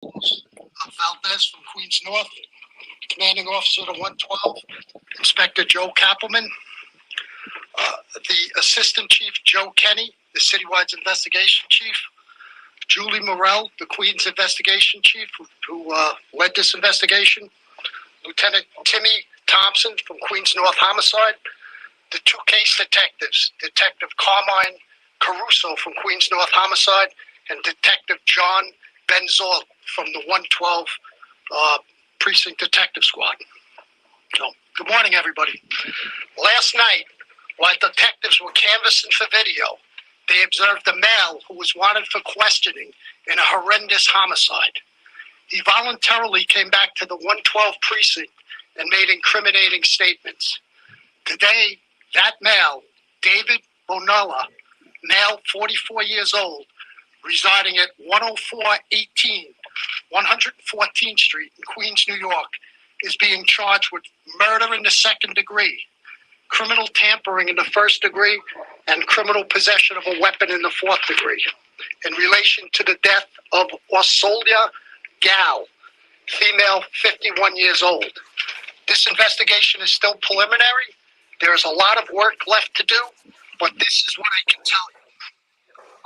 Valdez from Queens North, Commanding Officer to 112, Inspector Joe Kappelman, the Assistant Chief Joe Kenny, the Citywide Investigation Chief, Julie Morell, the Queens Investigation Chief, who led this investigation, Lieutenant Timmy Thompson from Queens North Homicide, the two case detectives, Detective Carmine Caruso from Queens North Homicide, and Detective John Benzol from the 112 Precinct Detective Squad. So, good morning, everybody. Last night, while detectives were canvassing for video, they observed a male who was wanted for questioning in a horrendous homicide. He voluntarily came back to the 112 precinct and made incriminating statements. Today, that male, David Bonola, male, 44 years old, residing at 10418 114th Street in Queens, New York, is being charged with murder in the second degree, criminal tampering in the first degree, and criminal possession of a weapon in the fourth degree in relation to the death of Orsolya Gaal, female, 51 years old. This investigation is still preliminary. There is a lot of work left to do, but this is what I can tell you.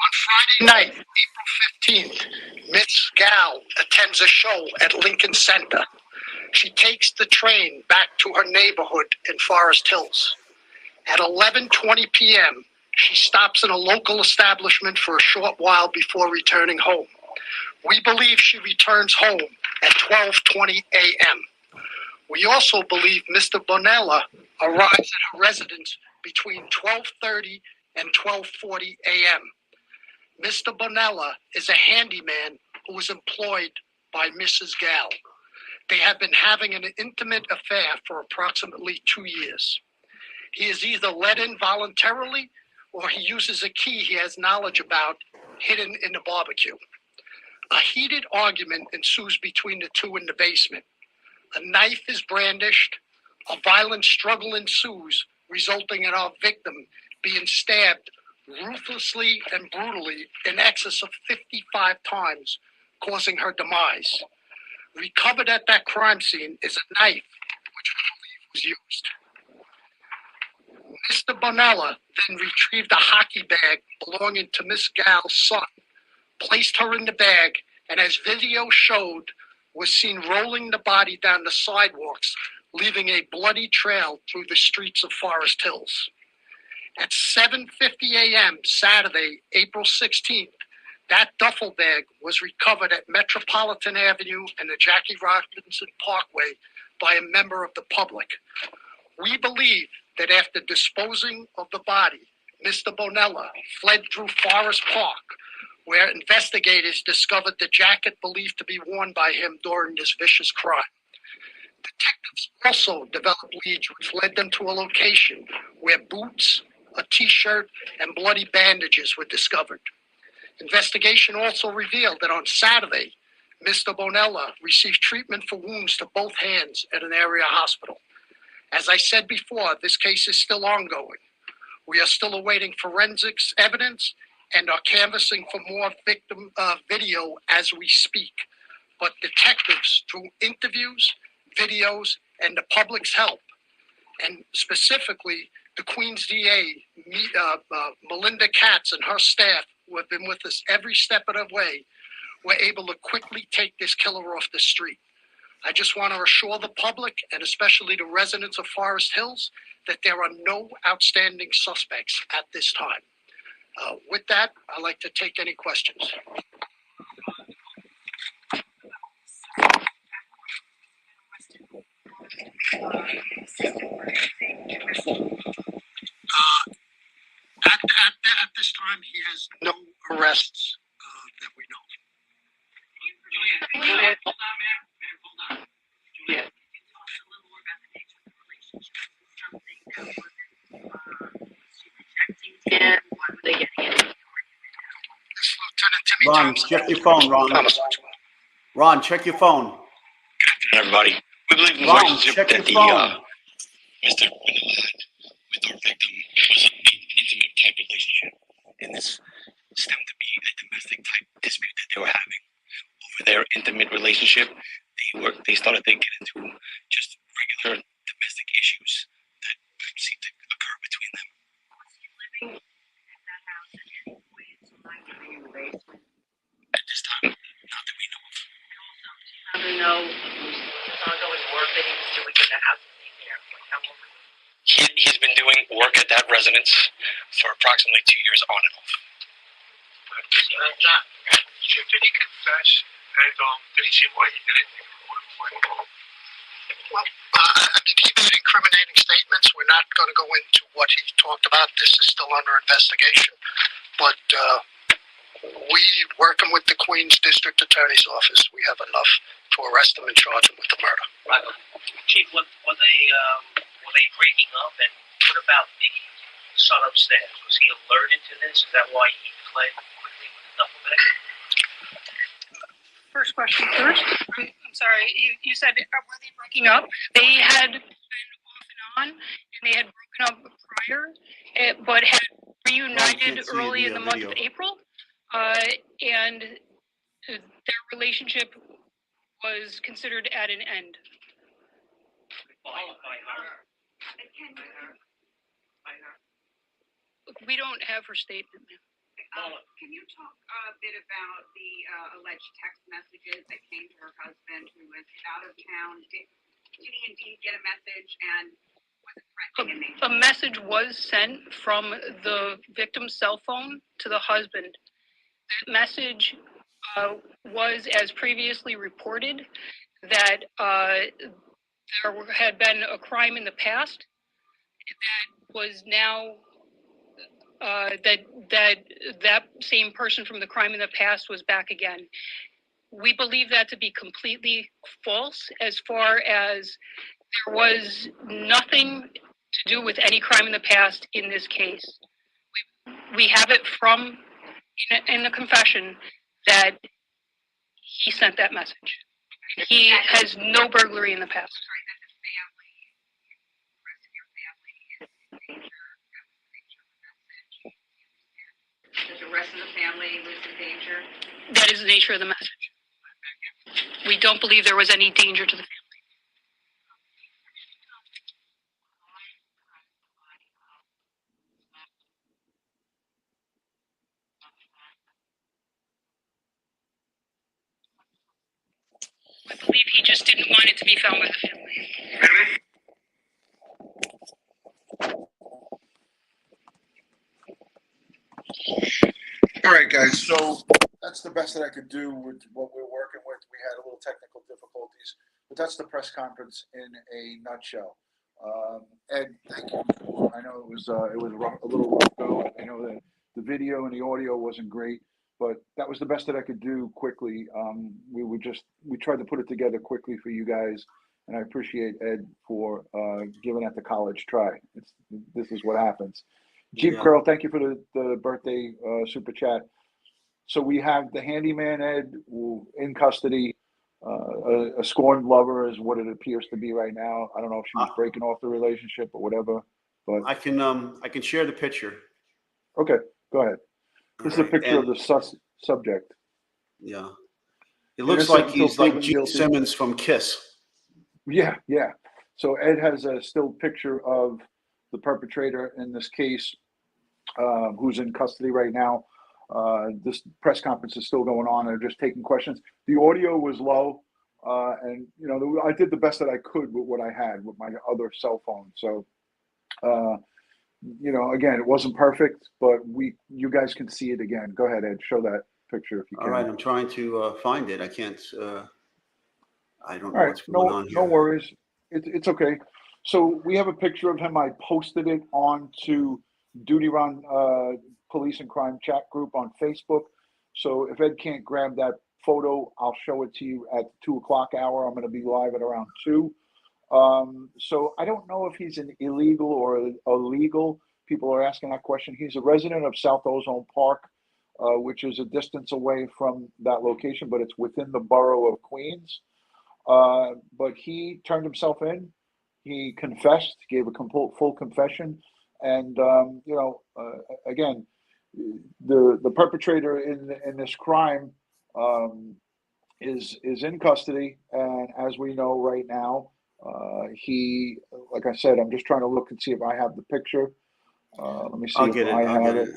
On Friday night, April 15th, Miss Gaal attends a show at Lincoln Center. She takes the train back to her neighborhood in Forest Hills. At 11:20 p.m., she stops in a local establishment for a short while before returning home. We believe she returns home at 12:20 a.m. We also believe Mr. Bonola arrives at her residence between 12:30 and 12:40 a.m. Mr. Bonola is a handyman who was employed by Mrs. Gaal. They have been having an intimate affair for approximately 2 years. He is either let in voluntarily or he uses a key he has knowledge about hidden in the barbecue. A heated argument ensues between the two in the basement. A knife is brandished. A violent struggle ensues, resulting in our victim being stabbed ruthlessly and brutally in excess of 55 times, causing her demise. Recovered at that crime scene is a knife which we believe was used. Mr. Bonola then retrieved a hockey bag belonging to Miss Gaal's son, placed her in the bag, and as video showed, was seen rolling the body down the sidewalks, leaving a bloody trail through the streets of Forest Hills. At 7:50 a.m. Saturday, April 16th, that duffel bag was recovered at Metropolitan Avenue and the Jackie Robinson Parkway by a member of the public. We believe that after disposing of the body, Mr. Bonola fled through Forest Park, where investigators discovered the jacket believed to be worn by him during this vicious crime. Detectives also developed leads which led them to a location where boots, a t-shirt, and bloody bandages were discovered. Investigation also revealed that on Saturday, Mr. Bonola received treatment for wounds to both hands at an area hospital. As I said before, this case is still ongoing. We are still awaiting forensics evidence and are canvassing for more victim video as we speak. But detectives, through interviews, videos, and the public's help, and specifically the Queens DA, Melinda Katz, and her staff, who have been with us every step of the way, were able to quickly take this killer off the street. I just want to assure the public, and especially the residents of Forest Hills, that there are no outstanding suspects at this time. With that, I'd like to take any questions. At this time, he has no arrests that we know of. Juliet, hold on, ma'am. Hold on. Juliet, can you tell us a little more about the nature of the relationship? Something that was she rejecting him? Why were they getting into the argument? This is Lieutenant Timmy Ron, Thompson. check your phone, Ron. Ron, check your phone. Good afternoon, everybody. We believe the Ron, relationship check that your phone. Mr. Bonola had with our victim was an intimate type relationship, and this stemmed to be a domestic type dispute that they were having for their intimate relationship, they started to get into just regular domestic issues that seemed to occur between them. Was he living at that house at any point in time, living in the basement? At this time, not that we know of. And also, do you happen to know his ongoing work that he was doing in the house that he there? Like, how long? He's been doing work at that residence for approximately 2 years on and off. Did he confess? And did he say why he did it? Well, I mean, he made incriminating statements. We're not going to go into what he talked about. This is still under investigation. But we, working with the Queens District Attorney's Office, we have enough to arrest him and charge him with the murder. Right. Chief, were they breaking up, and what about the son upstairs? Was he alerted to this? Is that why he fled quickly with the duffel bag? First question first. I'm sorry. You said, were they breaking up? They had been off and on, and they had broken up prior, but had reunited early in the month of April. And their relationship was considered at an end. By her. We don't have her statement. Can you talk a bit about the alleged text messages that came to her husband who was out of town? Did he indeed get a message, and was it threatening in nature? A message was sent from the victim's cell phone to the husband. That message was, as previously reported, that there had been a crime in the past that was now that same person from the crime in the past was back again. We believe that to be completely false, as far as there was nothing to do with any crime in the past in this case. We have it from in the confession that he sent that message. He has no burglary in the past. That the rest of the family was in danger? That is the nature of the message. We don't believe there was any danger to the family. I believe he just didn't want it to be found by the family. All right, guys, so that's the best that I could do with what we're working with. We had a little technical difficulties, but that's the press conference in a nutshell. Ed, thank you. I know it was a little rough go. I know that the video and the audio wasn't great, but that was the best that I could do quickly. We tried to put it together quickly for you guys, and I appreciate Ed for giving that the college try. This is what happens. Jeep Curl, thank you for the birthday super chat. So we have the handyman Ed in custody. A scorned lover is what it appears to be right now. I don't know if she was breaking off the relationship or whatever, but I can share the picture. Okay, go ahead. This is a picture of the subject. Yeah, it looks like he's like Gene Simmons from Kiss. Yeah. So Ed has a still picture of the perpetrator in this case, who's in custody right now. This press conference is still going on. They're just taking questions. The audio was low, and I did the best that I could with what I had with my other cell phone. So, again, it wasn't perfect, but you guys can see it again. Go ahead, Ed. Show that picture if you can. All right, I'm trying to find it. I can't. I don't know what's going on here. No worries. It's okay. So we have a picture of him. I posted it onto DutyRon Police and Crime Chat Group on Facebook. So if Ed can't grab that photo, I'll show it to you at 2:00 hour. I'm going to be live at around 2. So I don't know if he's an illegal or illegal. People are asking that question. He's a resident of South Ozone Park, which is a distance away from that location, but it's within the borough of Queens. But he turned himself in. He confessed, gave a full confession. And, again, the perpetrator in this crime is in custody, and as we know right now, he, like I said, I'm just trying to look and see if I have the picture. Let me see I'll if get it. I I'll have get it. it.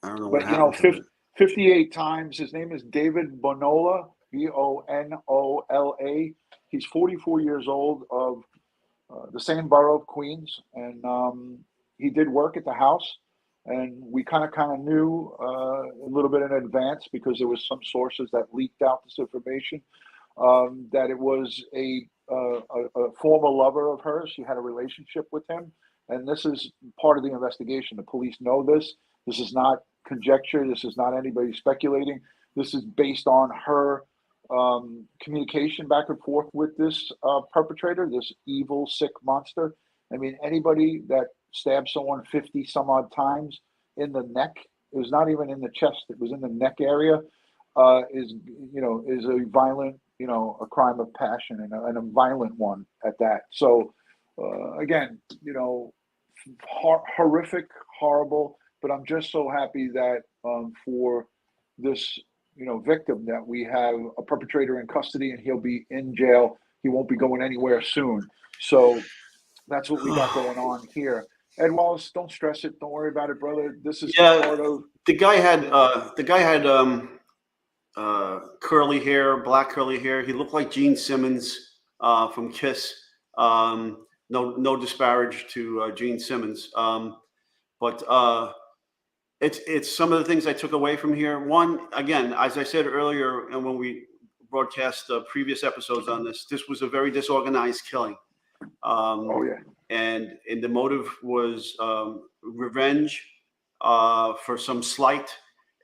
I don't know what But you know, happened to it. 58 times. His name is David Bonola, Bonola. He's 44 years old, of the same borough of Queens, and he did work at the house. And we kind of knew a little bit in advance, because there was some sources that leaked out this information, that it was a former lover of hers. She had a relationship with him, and this is part of the investigation. The police know this. This is not conjecture. This is not anybody speculating. This is based on her communication back and forth with this perpetrator, this evil, sick monster. I mean, anybody that stabs someone 50 some odd times in the neck, it was not even in the chest, it was in the neck area, is a violent, a crime of passion, and a violent one at that. So again, horrific, horrible, but I'm just so happy that for this victim, that we have a perpetrator in custody, and he'll be in jail. He won't be going anywhere soon. So that's what we got going on here. Ed Wallace, don't stress it. Don't worry about it, brother. This is part of. The guy had curly hair, black curly hair. He looked like Gene Simmons from Kiss. No disparage to Gene Simmons, but it's some of the things I took away from here. One, again, as I said earlier, and when we broadcast previous episodes on this was a very disorganized killing. Oh yeah. And the motive was revenge for some slight,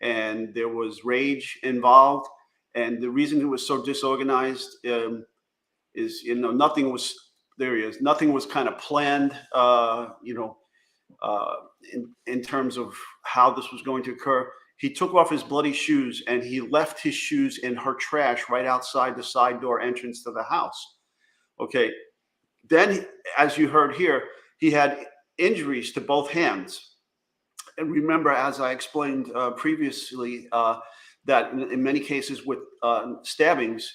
and there was rage involved. And the reason it was so disorganized is, nothing was, there he is, nothing was kind of planned, in terms of how this was going to occur. He took off his bloody shoes, and he left his shoes in her trash right outside the side door entrance to the house. Okay. Then, as you heard here, he had injuries to both hands. And remember, as I explained previously, that in many cases with stabbings,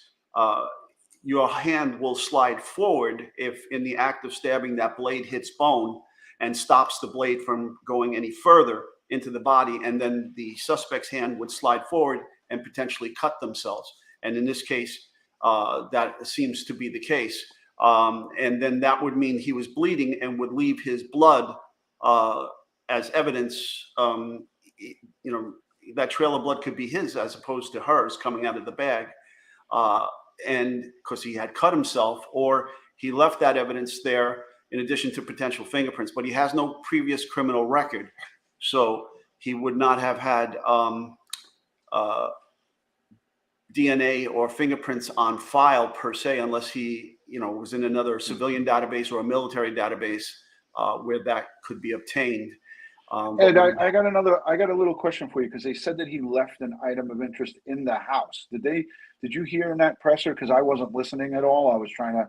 your hand will slide forward if in the act of stabbing that blade hits bone and stops the blade from going any further into the body. And then the suspect's hand would slide forward and potentially cut themselves. And in this case, that seems to be the case. And then that would mean he was bleeding and would leave his blood as evidence. That trail of blood could be his as opposed to hers coming out of the bag. And because he had cut himself, or he left that evidence there in addition to potential fingerprints, but he has no previous criminal record. So he would not have had DNA or fingerprints on file per se, unless he, was in another civilian database or a military database where that could be obtained. Ed, I got a little question for you, because they said that he left an item of interest in the house. Did you hear in that presser? Because I wasn't listening at all. I was trying to,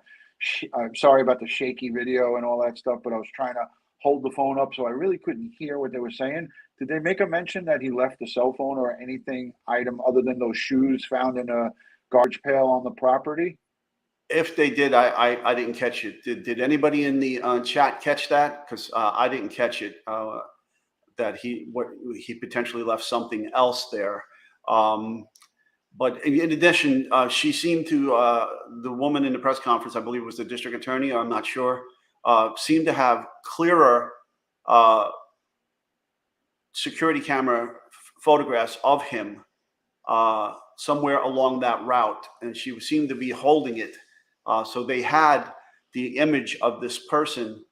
I'm sorry about the shaky video and all that stuff, but I was trying to hold the phone up, so I really couldn't hear what they were saying. Did they make a mention that he left a cell phone or anything item other than those shoes found in a garbage pail on the property? If they did, I didn't catch it. Did anybody in the chat catch that? Because I didn't catch it. That he potentially left something else there. But in addition, she seemed to, the woman in the press conference, I believe was the district attorney, I'm not sure, seemed to have clearer security camera photographs of him somewhere along that route. And she seemed to be holding it. So they had the image of this person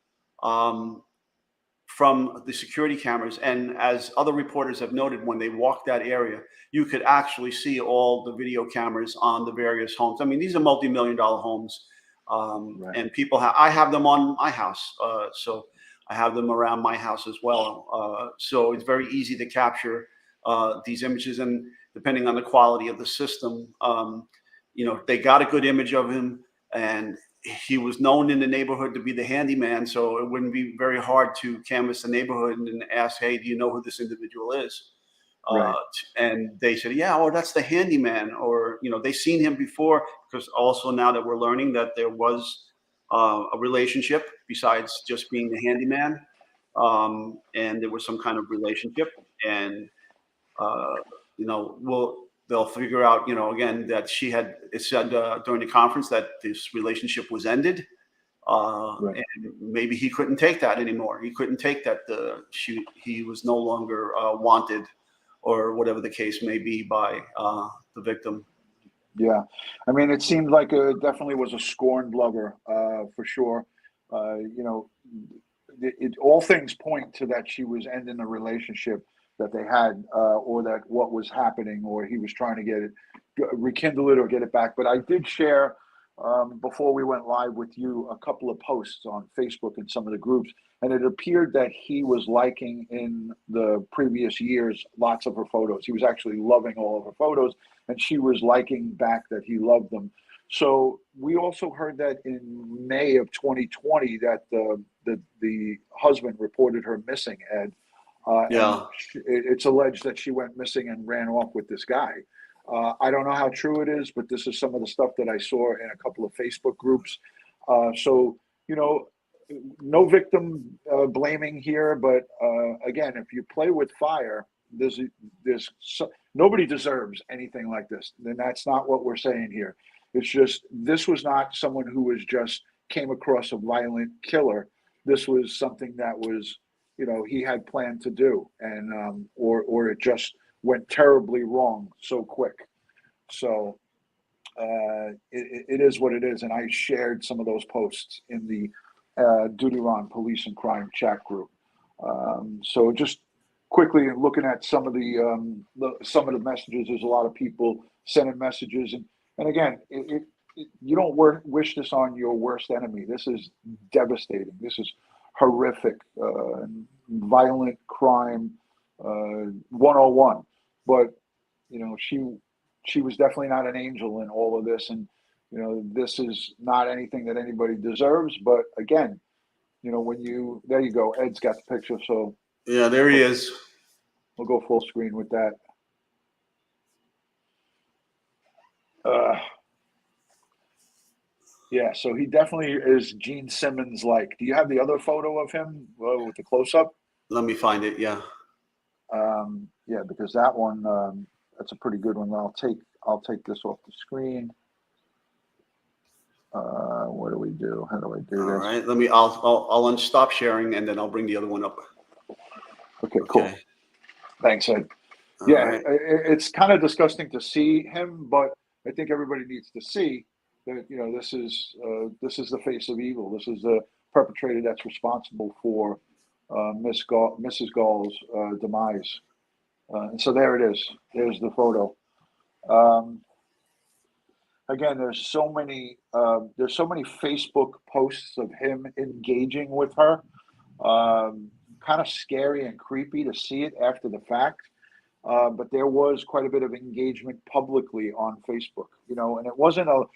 from the security cameras. And as other reporters have noted, when they walked that area, you could actually see all the video cameras on the various homes. I mean, these are multi-million-dollar homes. Right. And people I have them on my house. So I have them around my house as well. So it's very easy to capture these images. And depending on the quality of the system, they got a good image of him, and he was known in the neighborhood to be the handyman, so it wouldn't be very hard to canvass the neighborhood and ask, hey, do you know who this individual is? Uh, and they said, yeah, oh, that's the handyman, or, they seen him before, because also now that we're learning that there was a relationship besides just being the handyman. And there was some kind of relationship, and, they'll figure out, again, that it said during the conference that this relationship was ended. And maybe he couldn't take that anymore. He couldn't take that he was no longer wanted, or whatever the case may be, by the victim. Yeah, I mean, it seemed like it definitely was a scorned lover, for sure. All things point to that she was ending the relationship that they had, or that what was happening, or he was trying to rekindle it or get it back. But I did share, before we went live with you, a couple of posts on Facebook and some of the groups, and it appeared that he was liking in the previous years lots of her photos. He was actually loving all of her photos, and she was liking back that he loved them. So we also heard that in May of 2020 that the husband reported her missing, Ed. Yeah. It's alleged that she went missing and ran off with this guy. I don't know how true it is, but this is some of the stuff that I saw in a couple of Facebook groups. So, no victim blaming here, but again, if you play with fire, nobody deserves anything like this. And that's not what we're saying here. It's just, this was not someone who was just came across a violent killer. This was something that was, he had planned to do, and or it just went terribly wrong so quick. So it is what it is. And I shared some of those posts in the DutyRon Police and Crime chat group. So just quickly looking at some of the messages, there's a lot of people sending messages, and again, you don't wish this on your worst enemy. This is devastating. This is horrific, violent crime 101. But she was definitely not an angel in all of this, and this is not anything that anybody deserves. But again, there you go. Ed's got the picture, so yeah, there he is. We'll go full screen with that. Yeah, so he definitely is Gene Simmons like. Do you have the other photo of him with the close up? Let me find it. Yeah. Yeah, because that one, that's a pretty good one. I'll take this off the screen. What do we do? How do I do this? All right. I'll unstop sharing, and then I'll bring the other one up. Okay, cool. Thanks, Ed. It's kind of disgusting to see him, but I think everybody needs to see that this is the face of evil. This is the perpetrator that's responsible for Mrs. Gall's demise. And so there it is. There's the photo. Again, there's so many Facebook posts of him engaging with her. Kind of scary and creepy to see it after the fact. But there was quite a bit of engagement publicly on Facebook, and it wasn't a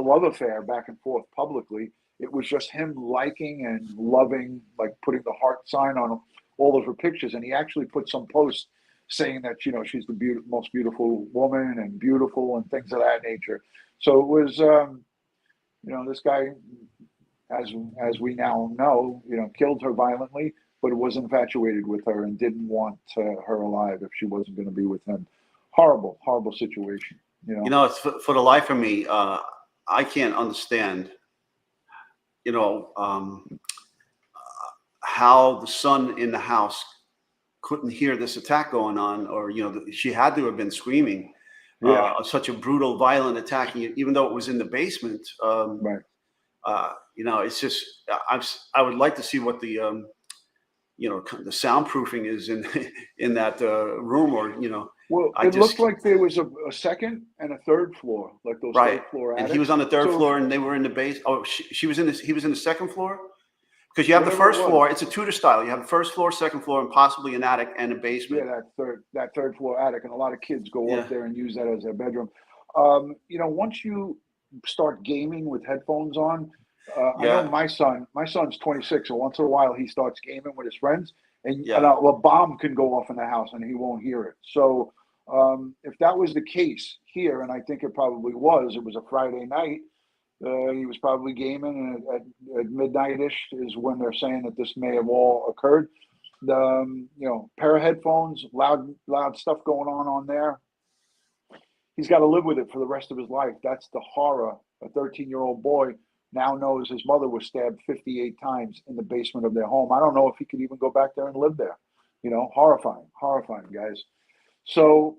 love affair back and forth publicly. It was just him liking and loving, like putting the heart sign on all of her pictures. And he actually put some posts saying that, she's the most beautiful woman and beautiful and things of that nature. So it was, this guy, as we now know, killed her violently, but was infatuated with her and didn't want her alive if she wasn't going to be with him. Horrible, horrible situation. It's for the life of me, I can't understand, how the son in the house couldn't hear this attack going on, or she had to have been screaming. Yeah. Such a brutal, violent attack, even though it was in the basement. Right. It's just I would like to see what the the soundproofing is in that room, or Well, it looked like there was a second and a third floor, like those third floor attics. And he was on the third floor, and they were in the base. Oh, he was in the second floor, because you have the first floor. It's a Tudor style. You have the first floor, second floor, and possibly an attic and a basement. Yeah, that third floor attic, and a lot of kids go up there and use that as their bedroom. Once you start gaming with headphones on, I know my son's 26, so once in a while he starts gaming with his friends, and Yeah. a bomb can go off in the house and he won't hear it. So if that was the case here, and I think it probably was, it was a Friday night. He was probably gaming, and at midnight-ish is when they're saying that this may have all occurred. Pair of headphones, loud stuff going on there. He's got to live with it for the rest of his life. That's the horror. A 13-year-old boy now knows his mother was stabbed 58 times in the basement of their home. I don't know if he could even go back there and live there. Horrifying, guys. So,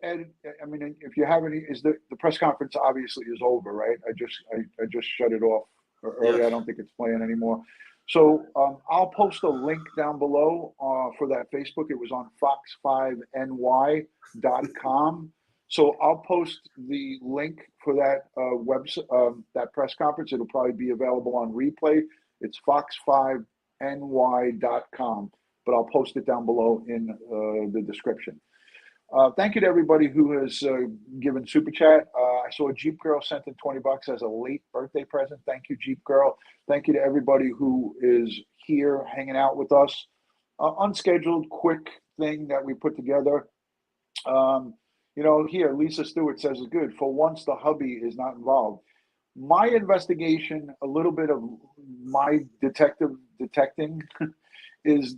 Ed, I mean, if you have any, is the press conference obviously is over, right? I just shut it off early. Yes. I don't think it's playing anymore. So I'll post a link down below for that Facebook. It was on fox5ny.com. So I'll post the link for that website, that press conference. It'll probably be available on replay. It's fox5ny.com, but I'll post it down below in the description. Thank you to everybody who has given Super Chat. I saw Jeep Girl sent in $20 as a late birthday present. Thank you, Jeep Girl. Thank you to everybody who is here hanging out with us. Unscheduled, quick thing that we put together. Here, Lisa Stewart says it's good. For once, the hubby is not involved. My investigation, a little bit of my detecting is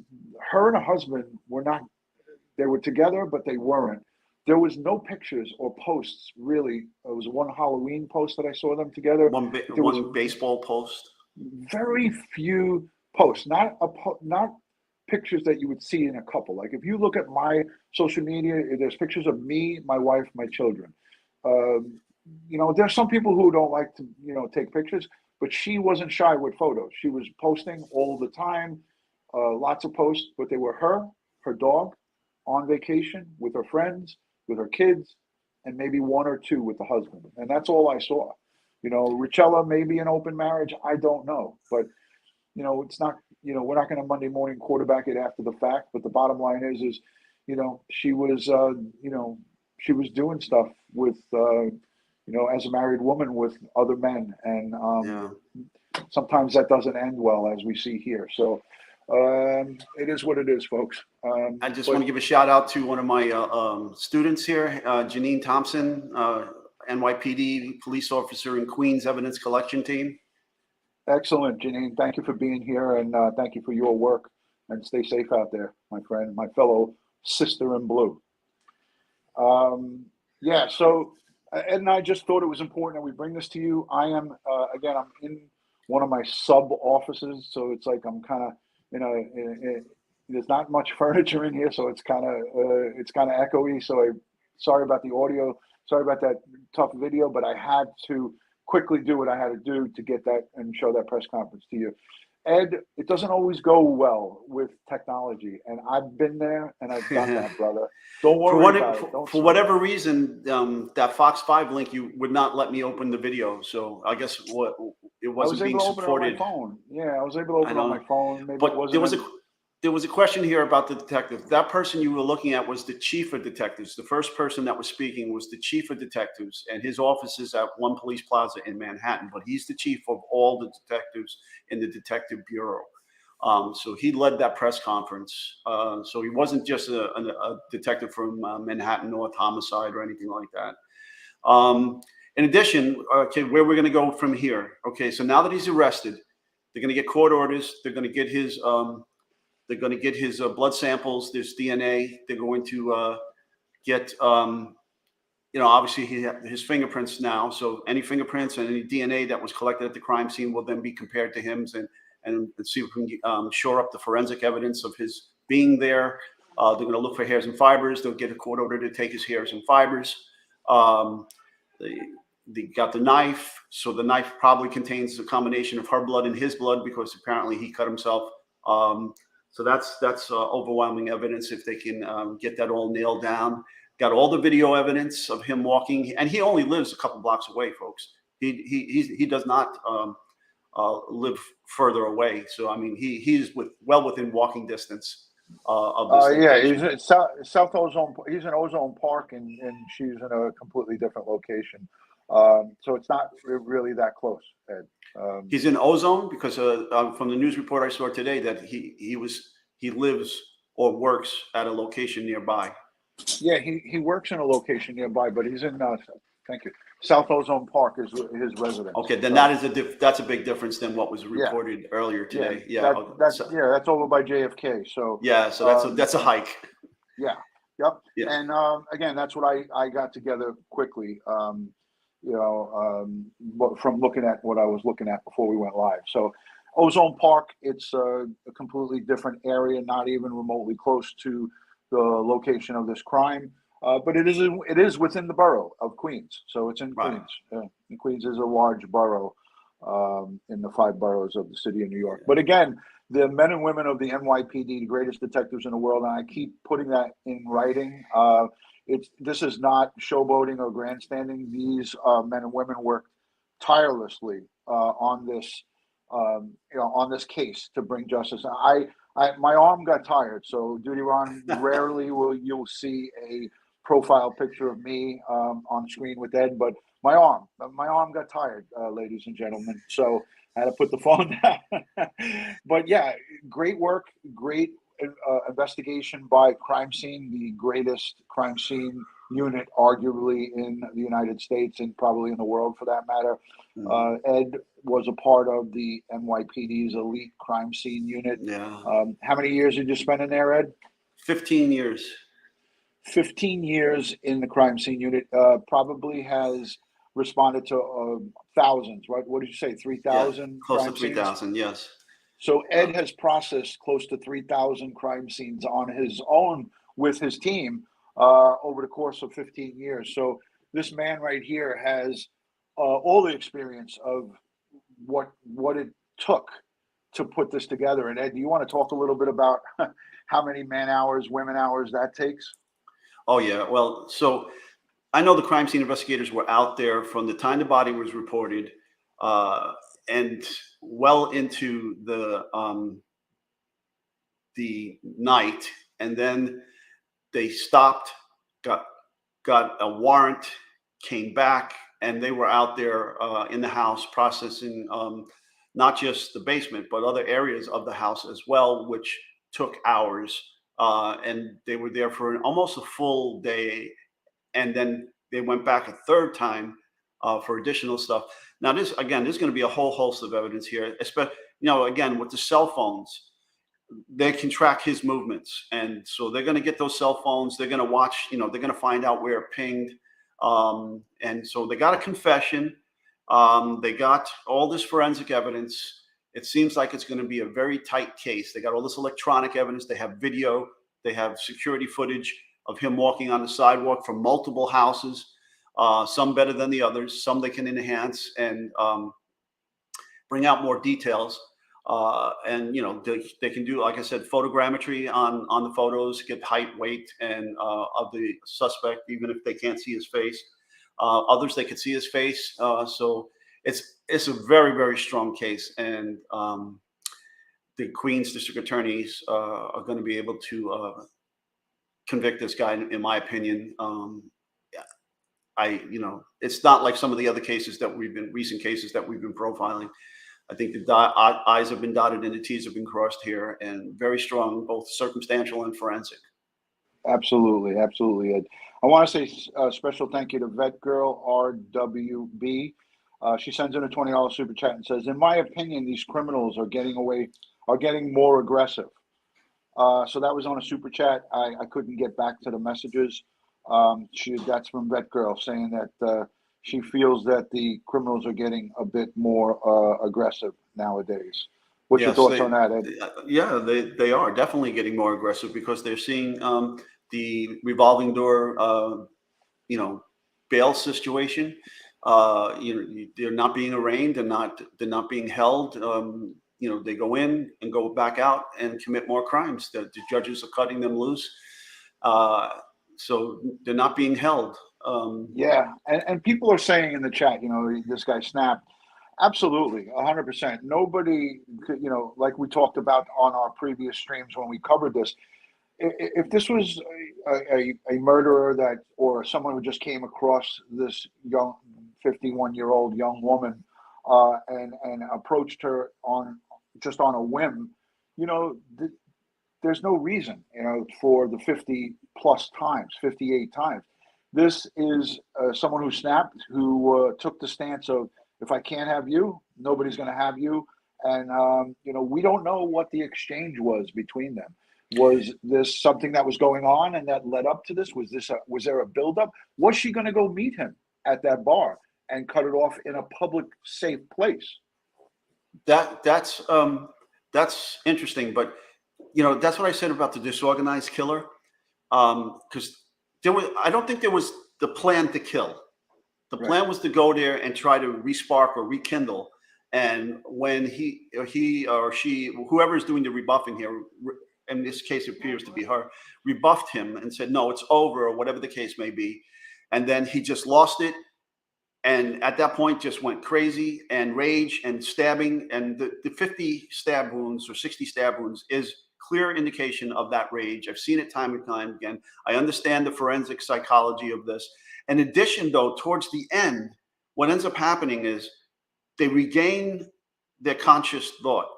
her and her husband were not, they were together, but they weren't. There was no pictures or posts, really. It was one Halloween post that I saw them together. One baseball post. Very few posts, not pictures that you would see in a couple. Like if you look at my social media, there's pictures of me, my wife, my children. There's some people who don't like to, take pictures, but she wasn't shy with photos. She was posting all the time, lots of posts, but they were her dog, on vacation with her friends, with her kids, and maybe one or two with the husband. And that's all I saw. Richella, maybe an open marriage, I don't know. But, it's not, we're not going to Monday morning quarterback it after the fact. But the bottom line is she was, she was doing stuff with, as a married woman with other men. And sometimes that doesn't end well, as we see here. So, it is what it is, folks. I just want to give a shout out to one of my students here, Janine Thompson, NYPD police officer in Queens Evidence Collection Team. Excellent, Janine. Thank you for being here, and thank you for your work. And stay safe out there, my friend, my fellow sister in blue. So Ed and I just thought it was important that we bring this to you. I am, again, I'm in one of my sub offices, so it's like I'm kind of, there's not much furniture in here, so it's kind of echoey. So sorry about the audio, sorry about that tough video, but I had to quickly do what I had to do to get that and show that press conference to you. Ed, it doesn't always go well with technology, and I've been there and I've done that, brother. Don't worry about it. For whatever reason, that Fox 5 link, you would not let me open the video. So I guess it wasn't being supported. I was able to open it on my phone. Maybe but there was a question here about the detective. That person you were looking at was the chief of detectives. The first person that was speaking was the chief of detectives, and his office is at One Police Plaza in Manhattan. But he's the chief of all the detectives in the Detective Bureau. So he led that press conference. So he wasn't just a detective from Manhattan North Homicide or anything like that. In addition, okay, where we're going to go from here. Okay, so now that he's arrested, they're going to get court orders. They're going to get his blood samples. There's DNA. They're going to get, obviously his fingerprints now. So any fingerprints and any DNA that was collected at the crime scene will then be compared to him and see if we can shore up the forensic evidence of his being there. They're going to look for hairs and fibers. They'll get a court order to take his hairs and fibers. They got the knife. So the knife probably contains a combination of her blood and his blood because apparently he cut himself. So that's overwhelming evidence if they can get that all nailed down. Got all the video evidence of him walking, and he only lives a couple blocks away, folks. He does not live further away. So I mean, he's well within walking distance of this. He's at South Ozone. He's in Ozone Park, and she's in a completely different location. So it's not really that close, Ed. He's in Ozone because from the news report I saw today that he he lives or works at a location nearby. Yeah, he works in a location nearby, but he's in, thank you, South Ozone Park is his residence. Okay, then So, that is that's a big difference than what was Yeah. reported earlier today. That's that's over by JFK. So so that's a hike. Yeah. Yep. Yeah. And again, that's what I got together quickly. From looking at what I was looking at before we went live. So, Ozone Park, it's a completely different area, not even remotely close to the location of this crime. But it is within the borough of Queens, so it's in Right. Queens. And Queens is a large borough in the 5 boroughs of the city of New York. But again, the men and women of the NYPD, the greatest detectives in the world, and I keep putting that in writing. This is not showboating or grandstanding. These men and women worked tirelessly on this, on this case to bring justice. My arm got tired, so DutyRon, rarely you'll see a profile picture of me on screen with Ed, but my arm got tired, ladies and gentlemen. So I had to put the phone down. But yeah, great work, great investigation by Crime Scene, the greatest crime scene unit, arguably in the United States and probably in the world for that matter. Ed was a part of the NYPD's elite crime scene unit. Yeah. How many years did you spend in there, Ed? 15 years. 15 years in the crime scene unit. Probably has responded to thousands, right? What did you say, 3,000? Close to 3,000, yes. So Ed has processed close to 3,000 crime scenes on his own with his team over the course of 15 years. So this man right here has all the experience of what it took to put this together. And Ed, do you want to talk a little bit about how many man hours, women hours that takes? Oh yeah. Well, so I know the crime scene investigators were out there from the time the body was reported, and well into the night, and then they stopped, got a warrant, came back, and they were out there in the house processing not just the basement but other areas of the house as well, which took hours. And they were there for almost a full day, and then they went back a third time for additional stuff. Now, there's going to be a whole host of evidence here, especially, again, with the cell phones, they can track his movements. And so they're going to get those cell phones. They're going to watch, they're going to find out where it pinged. And so they got a confession. They got all this forensic evidence. It seems like it's going to be a very tight case. They got all this electronic evidence. They have video. They have security footage of him walking on the sidewalk from multiple houses, some better than the others. Some they can enhance and bring out more details. And they can do, like I said, photogrammetry on the photos, get height, weight, and of the suspect, even if they can't see his face. Others they could see his face. So it's a very, very strong case, and the Queens district attorneys are going to be able to convict this guy, in my opinion. It's not like some of the other cases recent cases that we've been profiling. I think the I's have been dotted and the T's have been crossed here, and very strong, both circumstantial and forensic. Absolutely, absolutely, Ed. I want to say a special thank you to Vet Girl RWB. She sends in a $20 super chat and says, "In my opinion, these criminals are getting more aggressive." So that was on a super chat. I couldn't get back to the messages. That's from Vet Girl saying that she feels that the criminals are getting a bit more aggressive nowadays. What's your thoughts on that, Ed? Yeah, they are definitely getting more aggressive because they're seeing the revolving door, bail situation. They're not being arraigned. They're not being held. They go in and go back out and commit more crimes. The judges are cutting them loose. So they're not being held. Yeah, and people are saying in the chat, this guy snapped. Absolutely, 100%. Nobody, like we talked about on our previous streams when we covered this, if this was a murderer or someone who just came across this young 51-year-old young woman and approached her on a whim, there's no reason, for the 50 plus times, 58 times. This is someone who snapped, who took the stance of, if I can't have you, nobody's going to have you. And, we don't know what the exchange was between them. Was this something that was going on and that led up to this? Was there a buildup? Was she going to go meet him at that bar and cut it off in a public, safe place? That's interesting, but that's what I said about the disorganized killer. Because I don't think there was the plan to kill. The plan was to go there and try to respark or rekindle. And when he or she, whoever is doing the rebuffing here, in this case it appears to be her, rebuffed him and said, no, it's over, or whatever the case may be. And then he just lost it. And at that point just went crazy and rage and stabbing. And the 50 stab wounds or 60 stab wounds is clear indication of that rage. I've seen it time and time again. I understand the forensic psychology of this. In addition, though, towards the end, what ends up happening is they regain their conscious thought,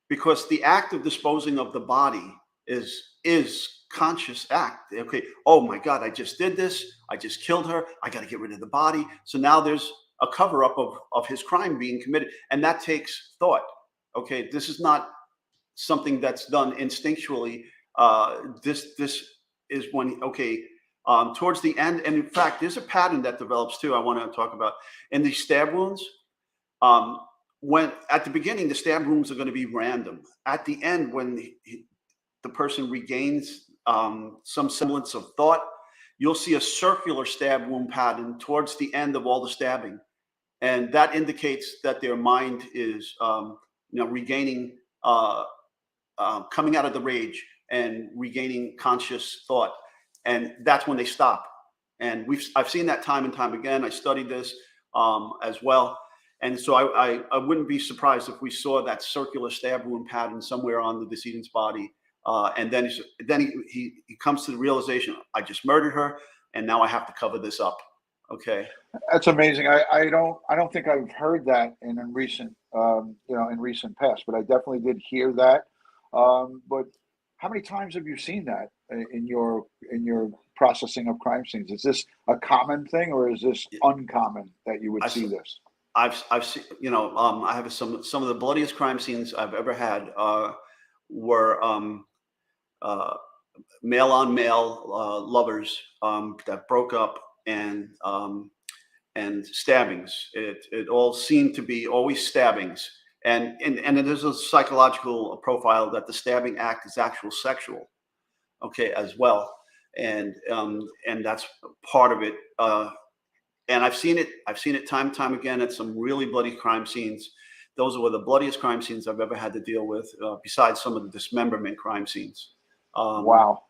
because the act of disposing of the body is conscious act. Okay, oh my God, I just did this. I just killed her. I got to get rid of the body. So now there's a cover up of his crime being committed, and that takes thought. Okay, this is not something that's done instinctually. This is when, towards the end, and in fact, there's a pattern that develops too. I want to talk about in these stab wounds. When at the beginning, the stab wounds are going to be random. At the end, when the person regains some semblance of thought, you'll see a circular stab wound pattern towards the end of all the stabbing, and that indicates that their mind is, regaining, coming out of the rage and regaining conscious thought, and that's when they stop. And I've seen that time and time again. I studied this as well. And so I wouldn't be surprised if we saw that circular stab wound pattern somewhere on the decedent's body. And then he comes to the realization, I just murdered her, and now I have to cover this up. Okay. That's amazing. I don't think I've heard that in recent past, but I definitely did hear that. But how many times have you seen that in your processing of crime scenes? Is this a common thing, or is this uncommon that you would see this? I've seen, I have some of the bloodiest crime scenes I've ever had were male on male lovers that broke up, and stabbings. It all seemed to be always stabbings, and it is a psychological profile that the stabbing act is actual sexual, as well, and that's part of it. And I've seen it time and time again at some really bloody crime scenes. Those were the bloodiest crime scenes I've ever had to deal with, besides some of the dismemberment crime scenes. Wow.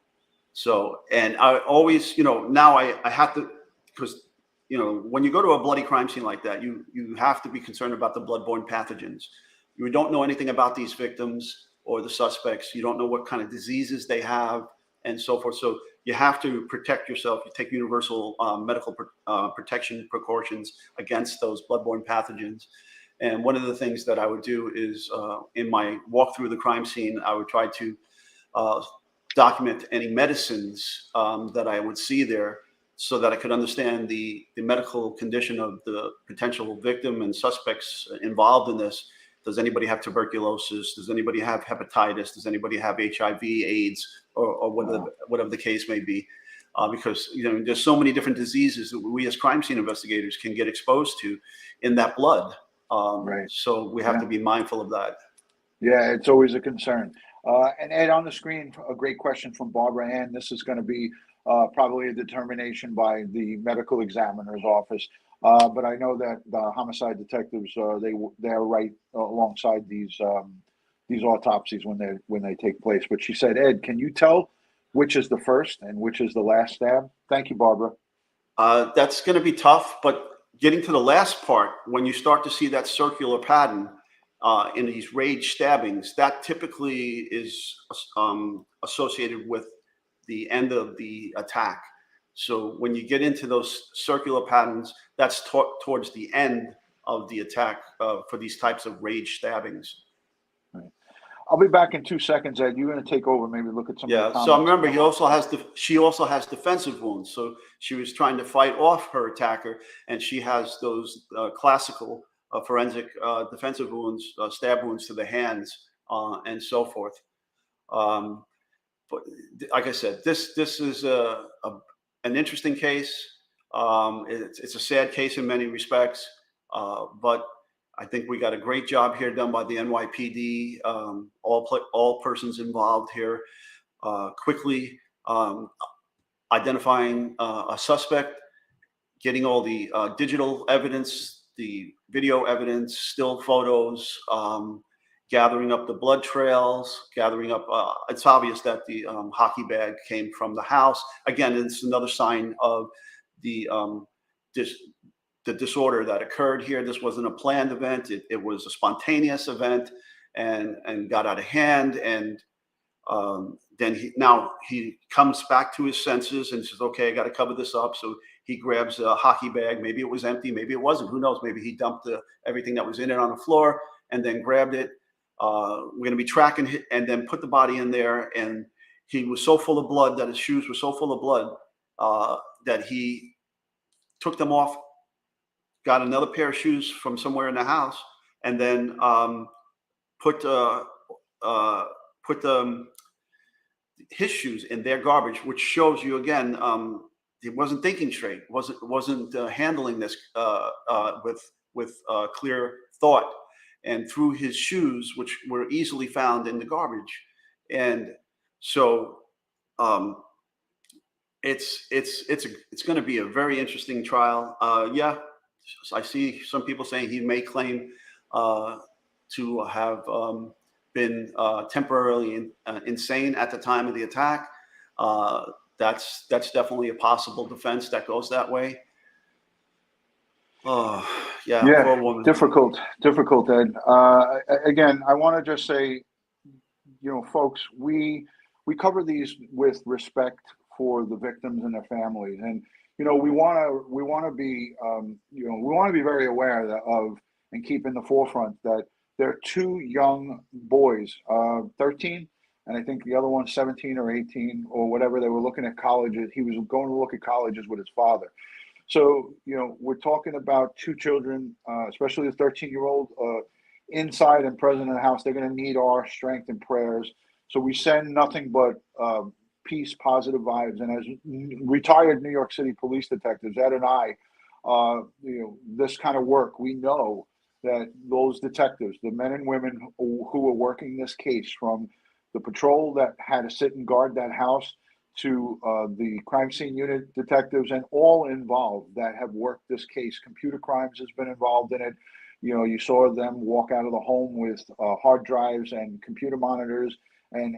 So, and I always, now I have to, because, when you go to a bloody crime scene like that, you have to be concerned about the bloodborne pathogens. You don't know anything about these victims or the suspects. You don't know what kind of diseases they have and so forth. So you have to protect yourself. You take universal medical protection precautions against those bloodborne pathogens. And one of the things that I would do is in my walk through the crime scene, I would try to document any medicines that I would see there, so that I could understand the medical condition of the potential victim and suspects involved in this. Does anybody have tuberculosis? Does anybody have hepatitis? Does anybody have HIV, AIDS, or whatever the case may be? Because there's so many different diseases that we as crime scene investigators can get exposed to in that blood. Right. So we have to be mindful of that. Yeah, it's always a concern. And Ed, on the screen, a great question from Barbara Ann. This is going to be probably a determination by the medical examiner's office. But I know that the homicide detectives, they're right alongside these autopsies when they take place. But she said, Ed, can you tell which is the first and which is the last stab? Thank you, Barbara. That's going to be tough, but getting to the last part, when you start to see that circular pattern in these rage stabbings, that typically is associated with the end of the attack. So when you get into those circular patterns, that's towards the end of the attack for these types of rage stabbings. Right. I'll be back in 2 seconds, Ed. You're going to take over, maybe look at some of the Yeah. comments. So remember, she also has defensive wounds. So she was trying to fight off her attacker, and she has those classical forensic defensive wounds, stab wounds to the hands, and so forth. But like I said, this is an interesting case. It's a sad case in many respects, but I think we got a great job here done by the NYPD. All persons involved here quickly identifying a suspect, getting all the digital evidence, the video evidence, still photos, gathering up the blood trails, gathering up. It's obvious that the hockey bag came from the house. Again, it's another sign of the disorder that occurred here. This wasn't a planned event. It was a spontaneous event and got out of hand. And then he comes back to his senses and says, okay, I got to cover this up. So he grabs a hockey bag. Maybe it was empty. Maybe it wasn't. Who knows? Maybe he dumped everything that was in it on the floor and then grabbed it. We're going to be tracking it and then put the body in there. And he was so full of blood that his shoes were so full of blood that he took them off, got another pair of shoes from somewhere in the house, and then put his shoes in their garbage, which shows you again he wasn't thinking straight, wasn't handling this with clear thought, and threw his shoes, which were easily found in the garbage. And so it's going to be a very interesting trial. Yeah, I see some people saying he may claim to have been temporarily insane at the time of the attack. That's definitely a possible defense that goes that way. Oh, yeah, poor woman. Difficult, Ed. Again, I want to just say, folks, we cover these with respect for the victims and their families, and we want to be very aware of and keep in the forefront that there are two young boys, 13, and I think the other one 17 or 18 or whatever. They were looking at colleges. He was going to look at colleges with his father. So, we're talking about two children, especially the 13-year-old, inside and present in the house. They're going to need our strength and prayers. So we send nothing but peace, positive vibes. And as retired New York City police detectives, Ed and I, this kind of work, we know that those detectives, the men and women who are working this case, from the patrol that had to sit and guard that house to the crime scene unit detectives and all involved that have worked this case. Computer crimes has been involved in it. You saw them walk out of the home with hard drives and computer monitors and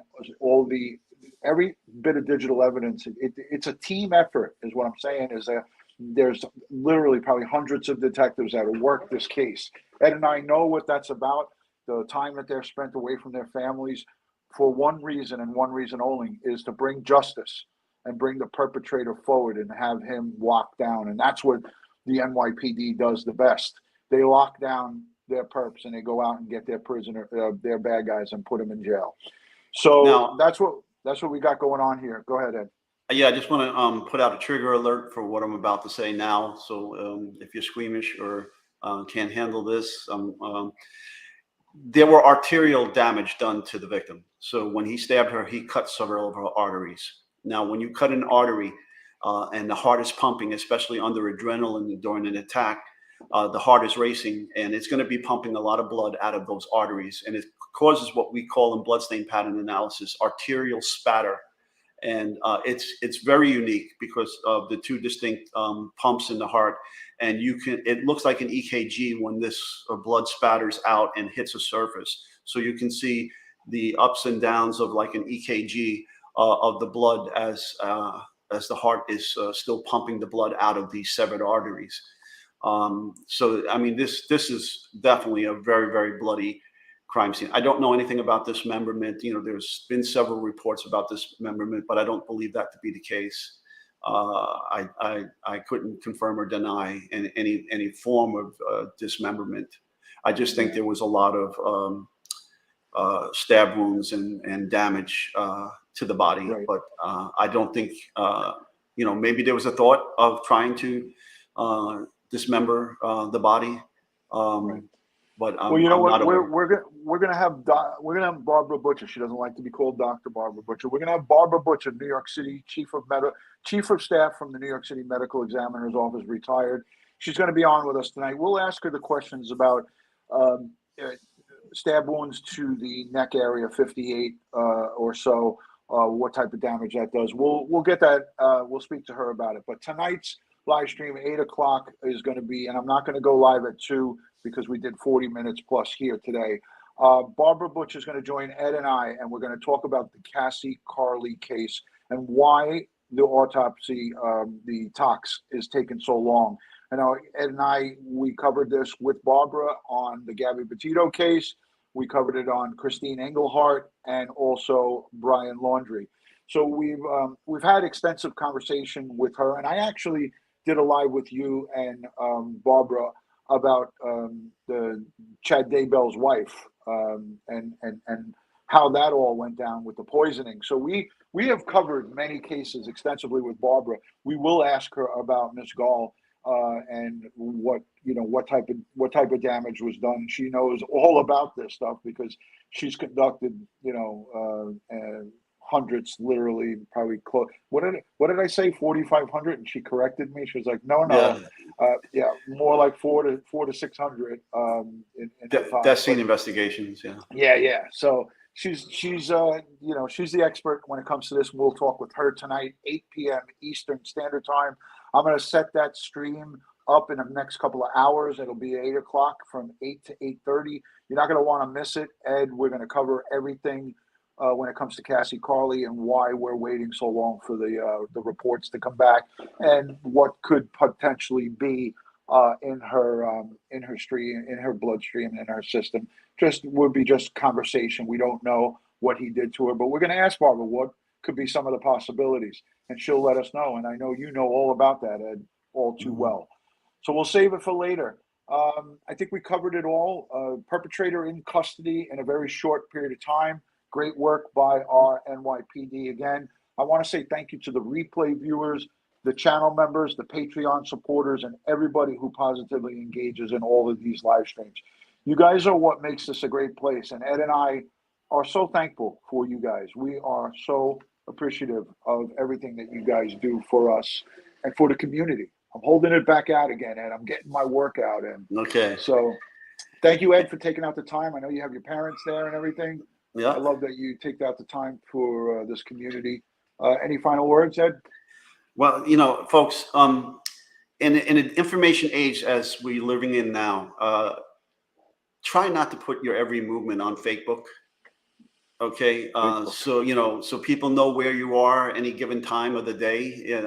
every bit of digital evidence. It's a team effort, is what I'm saying. Is that there's literally probably hundreds of detectives that have worked this case. Ed and I know what that's about. The time that they're spent away from their families for one reason and one reason only, is to bring justice and bring the perpetrator forward and have him locked down. And that's what the NYPD does the best. They lock down their perps and they go out and get their their bad guys and put them in jail. So now, that's what we got going on here. Go ahead, Ed. Yeah, I just want to put out a trigger alert for what I'm about to say now. So if you're squeamish or can't handle this, there were arterial damage done to the victim. So when he stabbed her, he cut several of her arteries. Now, when you cut an artery and the heart is pumping, especially under adrenaline during an attack, the heart is racing and it's going to be pumping a lot of blood out of those arteries. And it causes what we call in bloodstain pattern analysis arterial spatter. And it's very unique because of the two distinct pumps in the heart. And it looks like an EKG when this blood spatters out and hits a surface. So you can see the ups and downs of like an EKG of the blood as the heart is still pumping the blood out of these severed arteries. So, I mean, this is definitely a very, very bloody crime scene. I don't know anything about dismemberment. There's been several reports about dismemberment, but I don't believe that to be the case. I couldn't confirm or deny any form of dismemberment. I just think there was a lot of stab wounds and damage to the body. Right. But I don't think, maybe there was a thought of trying to dismember the body. Right. But Well, you know I'm what? not aware. We're gonna have Barbara Butcher. She doesn't like to be called Dr. Barbara Butcher. We're gonna have Barbara Butcher, New York City chief of staff from the New York City Medical Examiner's Office, retired. She's going to be on with us tonight. We'll ask her the questions about stab wounds to the neck area, 58 or so. What type of damage that does? We'll get that. We'll speak to her about it. But tonight's live stream, 8 o'clock, is going to be, and I'm not going to go live at 2 because we did 40 minutes plus here today. Barbara Butcher is going to join Ed and I, and we're going to talk about the Cassie Carli case and why the autopsy, the tox, is taking so long. I know Ed and I, we covered this with Barbara on the Gabby Petito case. We covered it on Christine Engelhardt and also Brian Laundrie. So we've had extensive conversation with her, and I actually did a live with you and Barbara about the Chad Daybell's wife and how that all went down with the poisoning. So we have covered many cases extensively with Barbara. We will ask her about Miss Gaal and what type of damage was done. She knows all about this stuff because she's conducted hundreds, literally, probably close. What did I say? 4,500, and she corrected me. She was like, no, more like 400 to 600. That's seen investigations. Yeah. So she's the expert when it comes to this. We'll talk with her tonight, 8 p.m. Eastern Standard Time. I'm going to set that stream up in the next couple of hours. It'll be 8 o'clock from 8 to 8:30. You're not going to want to miss it, Ed. We're going to cover everything when it comes to Cassie Carli and why we're waiting so long for the reports to come back and what could potentially be in her stream, in her bloodstream, in her system. Would be just conversation. We don't know what he did to her, but we're going to ask Barbara what could be some of the possibilities, and she'll let us know. And I know you know all about that, Ed, all too well. So we'll save it for later. I think we covered it all. Perpetrator in custody in a very short period of time. Great work by our NYPD. Again, I want to say thank you to the replay viewers, the channel members, the Patreon supporters, and everybody who positively engages in all of these live streams. You guys are what makes this a great place. And Ed and I are so thankful for you guys. We are so appreciative of everything that you guys do for us and for the community. I'm holding it back out again, Ed. I'm getting my workout in. Okay. So thank you, Ed, for taking out the time. I know you have your parents there and everything. Yeah. I love that you take out the time for this community. Any final words, Ed? Well, folks, in an information age as we're living in now, try not to put your every movement on Facebook. Okay. So people know where you are any given time of the day.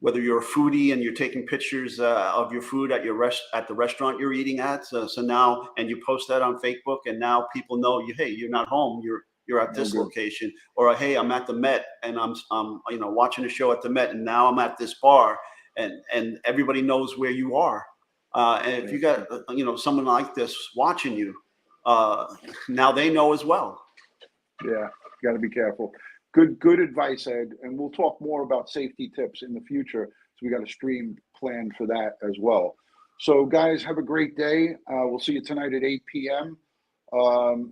Whether you're a foodie and you're taking pictures of your food at the restaurant you're eating at. So now, and you post that on Facebook, and now people know hey, you're not home. You're at this location, or hey, I'm at the Met and I'm watching a show at the Met, and now I'm at this bar, and everybody knows where you are. And if you got someone like this watching you, now they know as well. Yeah, got to be careful. Good advice, Ed. And we'll talk more about safety tips in the future. So we got a stream planned for that as well. So guys, have a great day. We'll see you tonight at 8 p.m.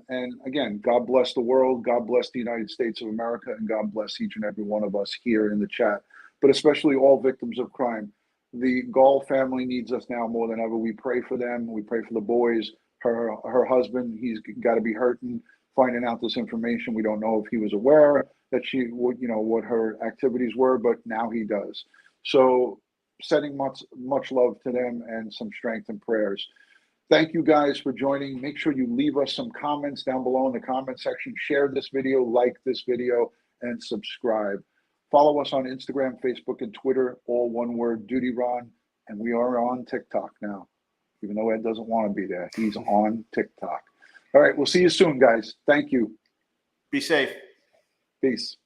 And again, God bless the world. God bless the United States of America, and God bless each and every one of us here in the chat, but especially all victims of crime. The Gaal family needs us now more than ever. We pray for them. We pray for the boys. Her husband, he's got to be hurting finding out this information. We don't know if he was aware that she would, what her activities were, but now he does. So sending much love to them and some strength and prayers. Thank you guys for joining. Make sure you leave us some comments down below in the comment section. Share this video, like this video, and subscribe. Follow us on Instagram, Facebook, and Twitter, all one word, DutyRon. And we are on TikTok now. Even though Ed doesn't want to be there, he's on TikTok. All right, we'll see you soon, guys. Thank you. Be safe. Peace.